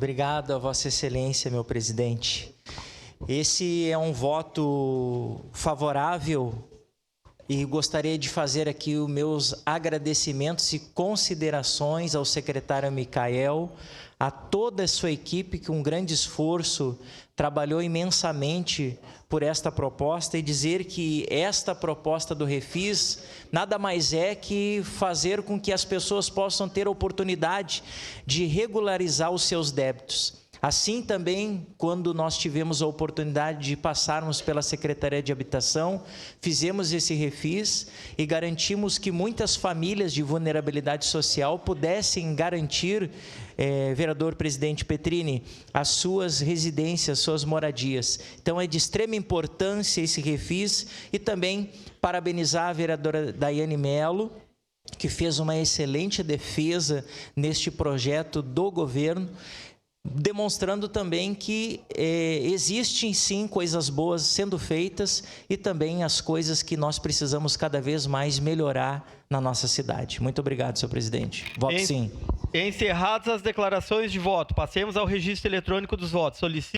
Obrigado a Vossa Excelência, meu presidente. Esse é um voto favorável e gostaria de fazer aqui os meus agradecimentos e considerações ao secretário Micael, a toda a sua equipe que com grande esforço trabalhou imensamente por esta proposta, e dizer que esta proposta do Refis nada mais é que fazer com que as pessoas possam ter a oportunidade de regularizar os seus débitos. Assim também, quando nós tivemos a oportunidade de passarmos pela Secretaria de Habitação, fizemos esse refis e garantimos que muitas famílias de vulnerabilidade social pudessem garantir, vereador presidente Petrini, as suas residências, suas moradias. Então é de extrema importância esse refis, e também parabenizar a vereadora Daiane Mello, que fez uma excelente defesa neste projeto do governo, demonstrando também que existem sim coisas boas sendo feitas e também as coisas que nós precisamos cada vez mais melhorar na nossa cidade. Muito obrigado, senhor presidente. Voto sim. Encerradas as declarações de voto, passemos ao registro eletrônico dos votos. Solicito